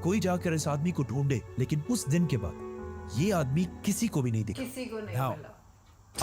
कोई जाकर इस आदमी को ढूंढे, लेकिन उस दिन के बाद ये आदमी किसी को भी नहीं दिखा। किसी को नहीं हाँ। मिला।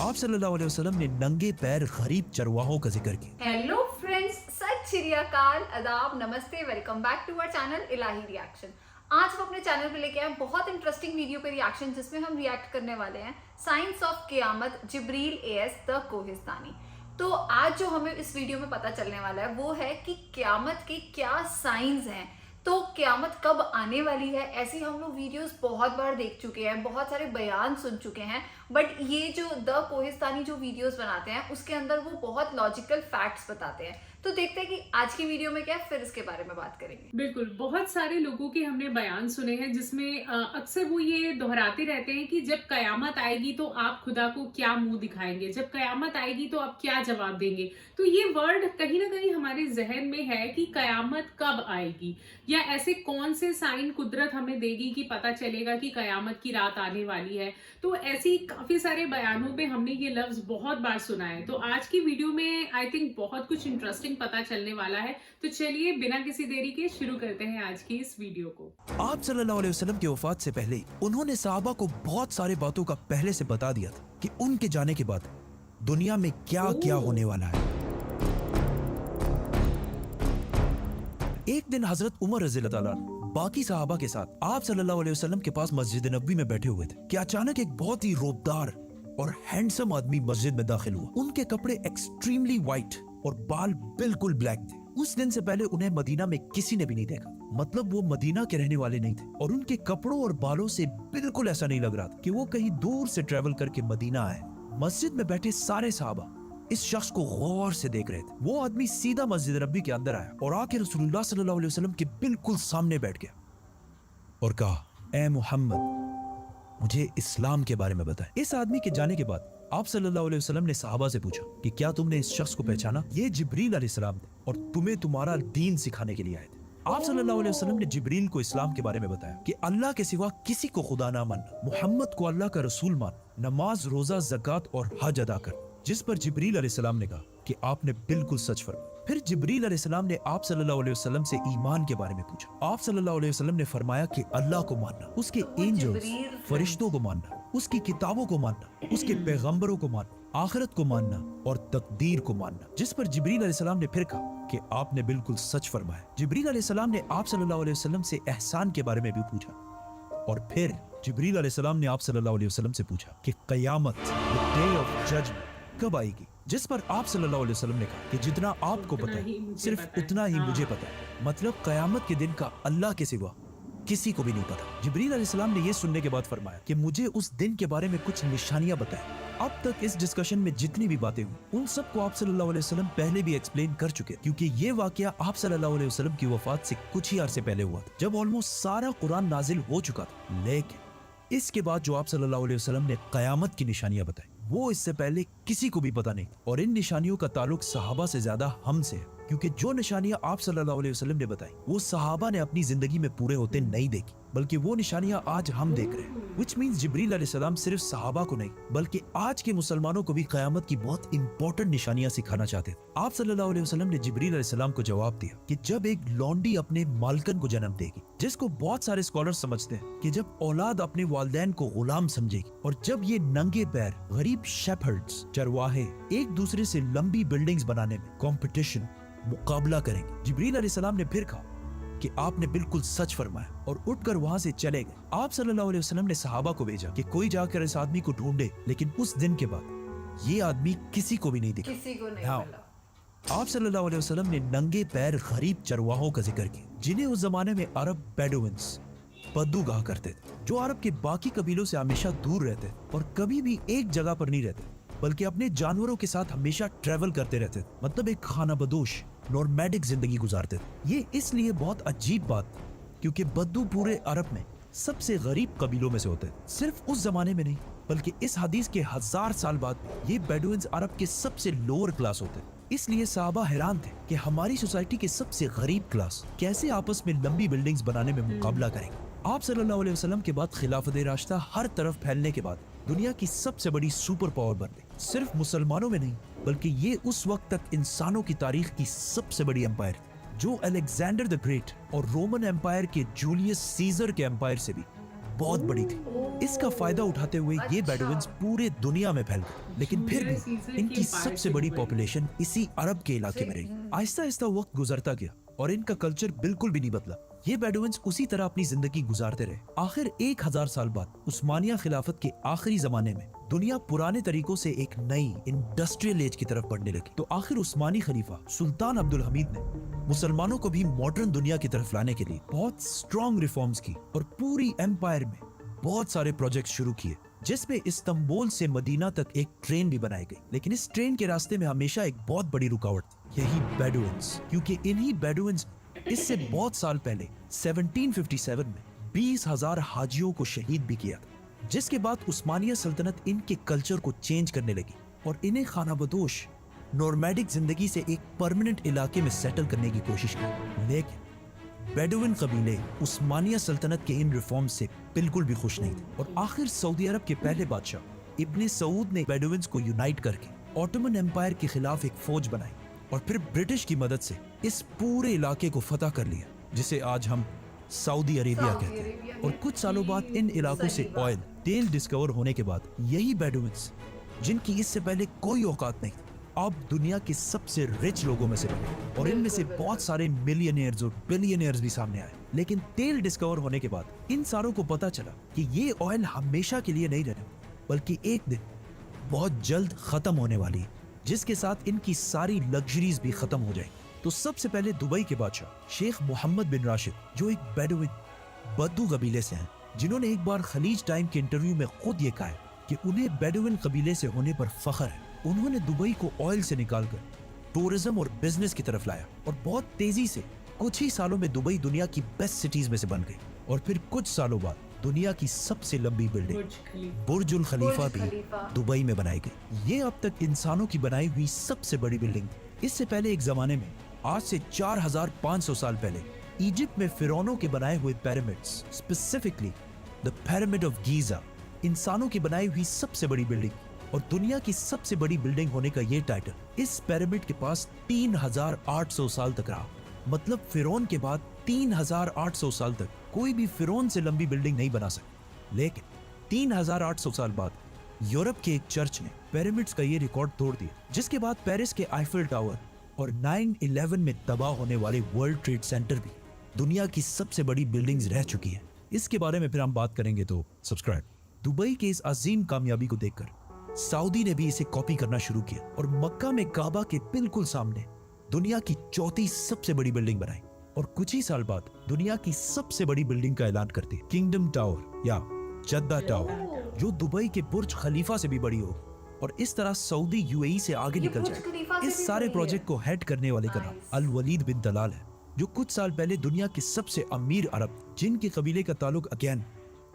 आप सल्लल्लाहु अलैहि वसल्लम ने नंगे पैर गरीब चरवाहों का जिक्र किया। हेलो फ्रेंड्स, सत श्री अकाल, आदाब, नमस्ते, welcome back to our channel Ilahi reaction. आज हम अपने चैनल पे लेके आए बहुत इंटरेस्टिंग वीडियो पे रिएक्शन, जिसमें हम रिएक्ट करने वाले हैं साइंस ऑफ क़यामत, जिब्रील एएस द कोहिस्तानी। तो आज जो हमें इस वीडियो में पता चलने वाला है वो है कि क़यामत के क्या साइंस हैं, तो क़यामत कब आने वाली है। ऐसी हम लोग वीडियोस बहुत बार देख चुके हैं, बहुत सारे बयान सुन चुके हैं, बट ये जो द कोहिस्तानी जो वीडियोस बनाते हैं उसके अंदर वो बहुत लॉजिकल फैक्ट्स बताते हैं। तो देखते हैं कि आज की वीडियो में क्या है, फिर इसके बारे में बात करेंगे। बिल्कुल, बहुत सारे लोगों के हमने बयान सुने हैं जिसमें अक्सर वो ये दोहराते रहते हैं कि जब कयामत आएगी तो आप खुदा को क्या मुंह दिखाएंगे, जब कयामत आएगी तो आप क्या जवाब देंगे। तो ये वर्ड कहीं ना कहीं हमारे जहन में है कि कयामत कब आएगी, या ऐसे कौन से साइन कुदरत हमें देगी कि पता चलेगा कि कयामत की रात आने वाली है। तो ऐसी काफी सारे बयानों पे हमने ये लफ्ज बहुत बार सुना है। तो आज की वीडियो में आई थिंक बहुत कुछ इंटरेस्टिंग पता चलने वाला है। तो चलिए बिना किसी देरी के शुरू करते हैं आज की इस वीडियो को। आप सल्लल्लाहु अलैहि वसल्लम की वफात से पहले उन्होंने सहाबा को बहुत सारे बातों का पहले से बता दिया था कि उनके जाने के बाद दुनिया में क्या क्या होने वाला है। एक दिन हजरत उमर रज़ियल्लाहु ताला अन्हु बाकी सहाबा के साथ आप सल्लल्लाहु अलैहि वसल्लम के पास मस्जिद नबवी में बैठे हुए थे कि अचानक एक बहुत ही रूपदार और हैंडसम आदमी मस्जिद में दाखिल हुआ। उनके कपड़े एक्सट्रीमली व्हाइट और बाल बिल्कुल ब्लैक थे। उस दिन से पहले उन्हें मदीना में किसी ने भी नहीं देखा, मतलब वो मदीना के रहने वाले नहीं थे, और उनके कपड़ों और बालों से बिल्कुल ऐसा नहीं लग रहा था कि वो कहीं दूर से ट्रेवल करके मदीना आए। मस्जिद में बैठे सारे सहाबा इस शख्स को गौर से देख रहे थे। वो आदमी सीधा मस्जिद नबी के अंदर आया और आके रसूलुल्लाह सल्लल्लाहु अलैहि वसल्लम के बिल्कुल सामने बैठ गया और कहा, ए मोहम्मद, मुझे इस्लाम के बारे में बताएं। इस आदमी के जाने के बाद आप सल्लल्लाहु अलैहि वसल्लम ने सहाबा से पूछा कि क्या तुमने इस शख्स को पहचाना? ये जिब्रील अलैहिस्सलाम थे और तुम्हें तुम्हारा दीन सिखाने के लिए आए थे। आप सल्लल्लाहु अलैहि वसल्लम ने जिब्रील को इस्लाम के बारे में बताया कि अल्लाह के सिवा किसी को खुदा ना मानना, मोहम्मद को अल्लाह का रसूल मानना, नमाज, रोजा, ज़कात और हज अदा करना। जिस पर जिब्रील अलैहिस्सलाम ने कहा कि आपने बिल्कुल सच फरमाया। फिर जिब्रील अलैहिस्सलाम ने आप सल्लल्लाहु अलैहि वसल्लम से ईमान के बारे में पूछा। आप सल्लल्लाहु अलैहि वसल्लम ने फरमाया कि अल्लाह को मानना, उसके एंजल्स, फरिश्तों को मानना, उसकी किताबों को मानना, उसके पैगंबरों को मानना, आखिरत को मानना और तकदीर को मानना। जिस पर जिब्रील अलैहिस्सलाम ने फिर कहा कि आपने बिल्कुल सच फरमाया। जिब्रील अलैहिस्सलाम ने आप सल्लल्लाहु अलैहि वसल्लम से एहसान के बारे में भी पूछा और फिर जिब्रील अलैहिस्सलाम ने आप सल्लल्लाहु अलैहि वसल्लम से पूछा कि क़यामत, द डे ऑफ जजमेंट, कब आएगी। जिस पर आप सल्लल्लाहु अलैहि वसल्लम ने कहा कि जितना आपको पता है सिर्फ उतना ही मुझे पता है, मतलब क़यामत के दिन का अल्लाह के सिवा किसी को भी नहीं पता। जिब्रील अलैहिस्सलाम ने यह सुनने के बाद फरमाया कि मुझे उस दिन के बारे में कुछ निशानियां बताएं। अब तक इस डिस्कशन में जितनी भी बातें हुई उन सबको आप सल्लल्लाहु अलैहि वसल्लम पहले भी एक्सप्लेन कर चुके, क्योंकि ये वाकया आप सल्लल्लाहु अलैहि वसल्लम की वफात से कुछ ही अरसे पहले हुआ था, जब ऑलमोस्ट सारा कुरान नाजिल हो चुका था। लेकिन इसके बाद जो आप सल्लल्लाहु अलैहि वसल्लम ने क़यामत की निशानियां बताई वो इससे पहले किसी को भी पता नहीं, और इन निशानियों का ताल्लुक सहाबा से ज्यादा हमसे है, क्योंकि जो निशानियां आप सल्लल्लाहु अलैहि वसल्लम ने बताई वो सहाबा ने अपनी जिंदगी में पूरे होते नहीं देखी, बल्कि वो निशानियां आज हम देख रहे हैं। विच मीन्स जिब्रील अलैहिस्सलाम सिर्फ सहाबा को नहीं बल्कि आज के मुसलमानों को भी क़यामत की बहुत इंपॉर्टेंट निशानियां सिखाना चाहते थे। आप सल्लल्लाहु अलैहि वसल्लम ने जिब्रील अलैहिस्सलाम को जवाब दिया कि जब एक लौंडी अपने मालकन को जन्म देगी, जिसको बहुत सारे स्कॉलर्स समझते हैं कि जब औलाद अपने वालिदैन को गुलाम समझेगी, और जब ये नंगे पैर गरीब शेफर्ड्स, चरवाहे एक दूसरे से लंबी बिल्डिंग्स बनाने में कंपटीशन, मुकाबला करेंगे। जिब्रील अलैहिस्सलाम ने फिर कहा कि आपने बिल्कुल सच फरमाया और उठकर वहां से चले गए। आप सल्लल्लाहु अलैहि वसल्लम ने सहाबा को भेजा कि कोई जाकर इस आदमी को ढूंढे, लेकिन उस दिन के बाद ये आदमी किसी को भी नहीं दिखा। किसी को नहीं हाँ। मिला। आप सल्लल्लाहु अलैहि वसल्लम ने नंगे पैर गरीब चरवाहों का जिक्र किया, जिन्हें उस जमाने में अरब बेडुइन्स, बद्दू कहा करते थे, जो अरब के बाकी कबीलों से हमेशा दूर रहते और कभी भी एक जगह पर नहीं रहते, बल्कि अपने जानवरों के साथ हमेशा ट्रेवल करते रहते थे, मतलब एक खाना बदोश नॉर्मैडिक जिंदगी गुजारते थे। ये इसलिए बहुत अजीब बात क्योंकि बद्दू पूरे अरब में सबसे गरीब कबीलों में से होते हैं। सिर्फ उस जमाने में नहीं बल्कि इस हदीस के 1000 साल बाद भी ये बेडुइन्स अरब के सबसे लोअर क्लास होते हैं। इसलिए सहाबा हैरान थे कि हमारी सोसाइटी के सबसे गरीब क्लास कैसे आपस में लंबी बिल्डिंग्स बनाने में मुकाबला करेंगे। आप सल्लल्लाहु अलैहि वसल्लम के बाद खिलाफत राशिदा हर तरफ फैलने के बाद दुनिया की सबसे बड़ी सुपर पावर बन गई। सिर्फ मुसलमानों में नहीं बल्कि ये उस वक्त तक इंसानों की तारीख की सबसे बड़ी एम्पायर थी। जो अलेक्जेंडर द ग्रेट और रोमन एम्पायर के जूलियस सीजर के एम्पायर से भी बहुत बड़ी थी। इसका फायदा उठाते हुए ये अच्छा। बेडुइन्स पूरे दुनिया में फैल गए, लेकिन फिर जूलियस सीजर भी के इनकी एम्पायर सबसे से बड़ी भी बड़ी। पॉपुलेशन इसी अरब के इलाके में रही। आहिस्ता आहिस्ता वक्त गुजरता गया और इनका कल्चर बिल्कुल भी नहीं बदला। ये बेडुइन्स उसी तरह अपनी जिंदगी गुजारते रहे। आखिर 1000 साल बाद उस्मानिया खिलाफत के आखिरी जमाने में दुनिया पुराने तरीकों से एक नई इंडस्ट्रियल एज की तरफ बढ़ने लगी। तो आखिर उस्मानी खलीफा सुल्तान अब्दुल हमीद ने मुसलमानों को भी मॉडर्न दुनिया की तरफ लाने के लिए बहुत स्ट्रॉन्ग रिफॉर्म्स की और पूरी एम्पायर में बहुत सारे प्रोजेक्ट शुरू किए, जिसमें इस्तांबुल से मदीना तक एक ट्रेन भी बनाई गई। लेकिन इस ट्रेन के रास्ते में हमेशा एक बहुत बड़ी रुकावट थी, यही बेडुइन्स, क्योंकि इन्हीं बेडुइन्स इससे बहुत साल पहले 1757 में 20,000 हाजियों को शहीद भी किया था, जिसके बाद उस्मानिया सल्तनत इनके कल्चर को चेंज करने लगी और इन्हें खानाबदोश नॉर्मैडिक जिंदगी से एक परमानेंट इलाके में सेटल करने की कोशिश की। लेकिन बेडुइन कबीले उस्मानिया सल्तनत के इन रिफॉर्म से बिल्कुल भी खुश नहीं थे और आखिर सऊदी अरब के पहले बादशाह इब्ने सऊद ने बेडुइन्स को यूनाइट करके ऑटोमन एम्पायर के खिलाफ एक फौज बनाई और फिर ब्रिटिश की मदद से इस पूरे इलाके को फतह कर लिया, जिसे आज हम सऊदी अरेबिया कहते हैं। और कुछ सालों बाद इन इलाकों से ऑयल तेल डिस्कवर होने के बाद यही बेडुइन्स, जिनकी इससे पहले कोई औकात नहीं थी, अब दुनिया के सबसे रिच लोगों में से बने और इनमें से बहुत सारे मिलियनियर्स और बिलियनियर्स भी सामने आए। लेकिन तेल डिस्कवर होने के बाद इन सारों को पता चला कि ये ऑयल हमेशा के लिए नहीं रहने, बल्कि एक दिन बहुत जल्द खत्म होने वाली है, जिसके साथ इनकी सारी लग्जरीज भी खत्म हो जाएगी। तो सबसे पहले दुबई के बादशाह शेख मोहम्मद बिन राशिद, जो एक बेडुइन बद्दू कबीले से हैं, जिन्होंने एक बार खलीज टाइम के इंटरव्यू में खुद ये कहा है कि उन्हें बेडुइन कबीले से होने पर फख्र है। उन्होंने दुबई को ऑयल से निकालकर टूरिज्म और बिजनेस की तरफ लाया और बहुत तेजी से कुछ ही सालों में दुबई दुनिया की बेस्ट सिटीज में से बन गई। और फिर कुछ सालों बाद दुनिया की सबसे लंबी बिल्डिंग बुर्जुल खलीफा भी दुबई में बनाई गई। ये अब तक इंसानों की बनाई हुई सबसे बड़ी बिल्डिंग थी। इससे पहले एक जमाने में, आज से 4500 साल पहले, इजिप्ट में फिरौनों के बनाए हुए pyramids, specifically the pyramid of Giza, इंसानों की बनाई हुई सबसे बड़ी बिल्डिंग और दुनिया की सबसे बड़ी बिल्डिंग होने का ये टाइटल इस पिरामिड के पास 3800 साल तक रहा। मतलब फिरौन के बाद 3800 साल तक कोई भी फिरौन से लंबी बिल्डिंग नहीं बना सका। लेकिन 3800 साल बाद यूरोप के एक चर्च ने पिरामिड्स का ये रिकॉर्ड तोड़ दिया, जिसके बाद पेरिस के आईफिल टावर और 9/11 में तबाह होने वाले वर्ल्ड ट्रेड सेंटर भी दुनिया की सबसे बड़ी बिल्डिंग्स रह चुकी हैं। इसके बारे में फिर हम बात करेंगे, तो सब्सक्राइब। दुबई के इस अजीम कामयाबी को देखकर सऊदी ने भी इसे कॉपी करना शुरू किया और मक्का में काबा के बिल्कुल सामने दुनिया की चौथी सबसे बड़ी बिल्डिंग बनाई और कुछ ही साल बाद दुनिया की सबसे बड़ी बिल्डिंग का ऐलान करती किंगडम टावर या जद्दा टावर, जो दुबई के बुर्ज खलीफा से भी बड़ी हो। और इस तरह सऊदी यूएई से आगे निकल जाए। इस सारे प्रोजेक्ट को हेड करने वाले का नाम अल वलीद बिन तलाल है, जो कुछ साल पहले दुनिया के सबसे अमीर अरब जिन के कबीले का ताल्लुक अगेन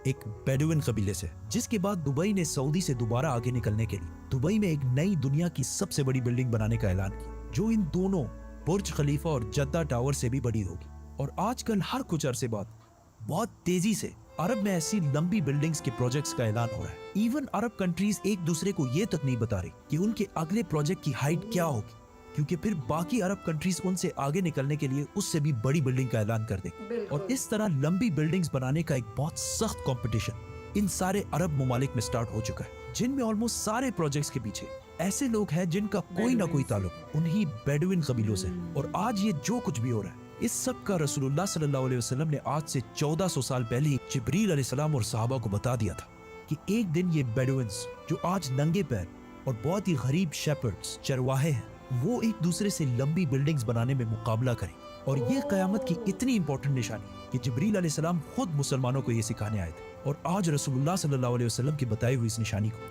एक बेडुइन कबीले से, जिसके बाद दुबई ने सऊदी से दोबारा आगे निकलने के लिए दुबई में एक नई दुनिया की सबसे बड़ी बिल्डिंग बनाने का ऐलान किया, जो इन दोनों बुर्ज खलीफा और जद्दा टावर से भी बड़ी होगी। और आजकल हर कुछ अरसे बाद बहुत तेजी से अरब में ऐसी लंबी बिल्डिंग्स के प्रोजेक्ट्स का ऐलान हो रहा है। इवन अरब कंट्रीज एक दूसरे को ये तक नहीं बता रही कि उनके अगले प्रोजेक्ट की हाइट क्या होगी, क्योंकि फिर बाकी अरब कंट्रीज उनसे आगे निकलने के लिए उससे भी बड़ी बिल्डिंग का ऐलान कर देंगे। और इस तरह लंबी बिल्डिंग्स बनाने का एक बहुत सख्त कंपटीशन इन सारे अरब ममालिक में स्टार्ट हो चुका है, जिनमें ऑलमोस्ट सारे प्रोजेक्ट्स के पीछे ऐसे लोग हैं जिनका कोई ना कोई ताल्लुक उन्हीं बेडुइन कबीलों से। और आज ये जो कुछ भी हो रहा है, इस सब का रसूलुल्लाह सल्लल्लाहु अलैहि वसल्लम ने आज से 1400 साल पहले ही जिब्रील अलैहिस्सलाम और सहाबा को बता दिया था कि एक दिन ये बेडुइन्स, जो आज नंगे पैर और बहुत ही गरीब शेपर्ड्स, चरवाहे हैं, वो एक दूसरे से लंबी बिल्डिंग्स बनाने में मुकाबला करें। और ये कयामत की इतनी इंपॉर्टेंट निशानी कि जिब्रील अलैहिस्सलाम खुद मुसलमानों को ये सिखाने आए थे। और आज रसूलुल्लाह सल्लल्लाहु अलैहि वसल्लम की बताई हुई इस निशानी को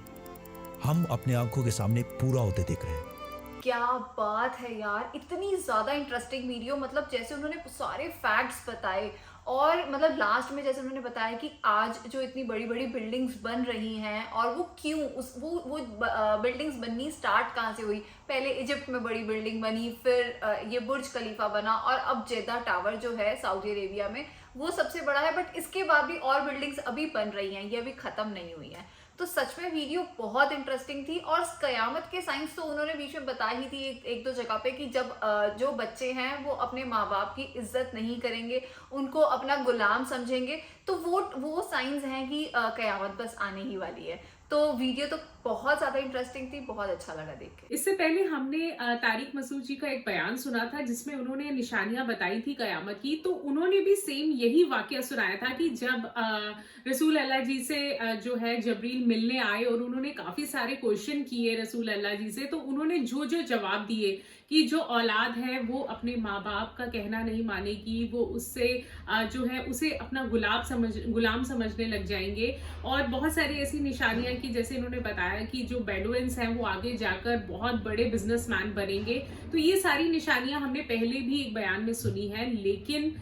हम अपने आंखों के सामने पूरा होते देख रहे हैं। क्या बात है यार, इतनी ज़्यादा इंटरेस्टिंग वीडियो। मतलब जैसे उन्होंने सारे फैक्ट्स बताए और मतलब लास्ट में जैसे उन्होंने बताया कि आज जो इतनी बड़ी बड़ी बिल्डिंग्स बन रही हैं और वो क्यों, वो बिल्डिंग्स बननी स्टार्ट कहाँ से हुई। पहले इजिप्ट में बड़ी बिल्डिंग बनी, फिर ये बुर्ज खलीफा बना और अब जेदा टावर जो है सऊदी अरेबिया में वो सबसे बड़ा है। बट इसके बाद भी और बिल्डिंग्स अभी बन रही हैं, ये अभी ख़त्म नहीं हुई हैं। तो सच में वीडियो बहुत इंटरेस्टिंग थी। और कयामत के साइंस तो उन्होंने बीच में बताई ही थी एक दो जगह पे कि जब जो बच्चे हैं वो अपने माँ बाप की इज्जत नहीं करेंगे, उनको अपना गुलाम समझेंगे, तो वो साइंस हैं कि कयामत बस आने ही वाली है। तो वीडियो तो बहुत ज़्यादा इंटरेस्टिंग थी, बहुत अच्छा लगा देख के। इससे पहले हमने तारिक मसूद जी का एक बयान सुना था जिसमें उन्होंने निशानियां बताई थी कयामत की। तो उन्होंने भी सेम यही वाकया सुनाया था कि जब रसूल अल्लाह जी से जो है जबरील मिलने आए और उन्होंने काफी सारे क्वेश्चन किए रसूल अल्लाह जी से, तो उन्होंने जो जो जवाब दिए कि जो औलाद है वो अपने माँ बाप का कहना नहीं मानेगी, वो उससे जो है उसे अपना गुलाम समझने लग जाएंगे। और बहुत सारी ऐसी निशानियां कि जैसे इन्होंने बताया कि जो बेडुइन्स हैं वो आगे जाकर बहुत बड़े बिजनेसमैन बनेंगे। तो ये सारी निशानियां हमने पहले भी एक बयान में सुनी है, लेकिन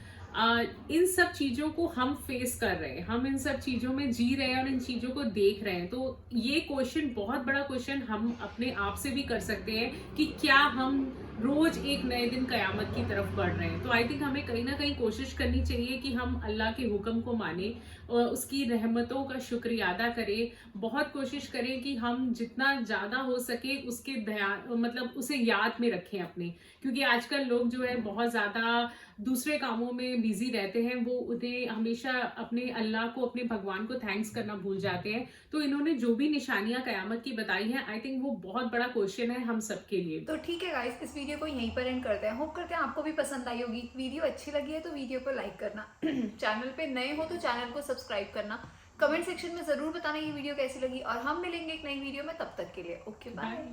इन सब चीजों को हम फेस कर रहे हैं, हम इन सब चीजों में जी रहे हैं और इन चीजों को देख रहे हैं। तो ये क्वेश्चन, बहुत बड़ा क्वेश्चन हम अपने आप से भी कर सकते हैं कि क्या हम रोज एक नए दिन कयामत की तरफ बढ़ रहे हैं। तो आई थिंक हमें कहीं ना कहीं कोशिश करनी चाहिए कि हम अल्लाह के हुक्म को माने और उसकी रहमतों का शुक्रिया अदा करें। बहुत कोशिश करें कि हम जितना ज्यादा हो सके उसके ध्यान, मतलब उसे याद में रखें अपने, क्योंकि आजकल लोग जो है बहुत ज्यादा दूसरे कामों में बिजी रहते हैं, वो उन्हें हमेशा अपने अल्लाह को, अपने भगवान को थैंक्स करना भूल जाते हैं। तो इन्होंने जो भी निशानियां कयामत की बताई हैं, आई थिंक वो बहुत बड़ा क्वेश्चन है हम सबके लिए। तो ठीक है गाइस, इस वीडियो को यहीं पर एंड करते हैं। होप करते हैं आपको भी पसंद आई होगी। वीडियो अच्छी लगी है तो वीडियो को लाइक करना, चैनल पे नए हो तो चैनल को सब्सक्राइब करना, कमेंट सेक्शन में जरूर बताना ये वीडियो कैसी लगी, और हम मिलेंगे एक नई वीडियो में। तब तक के लिए ओके बाय।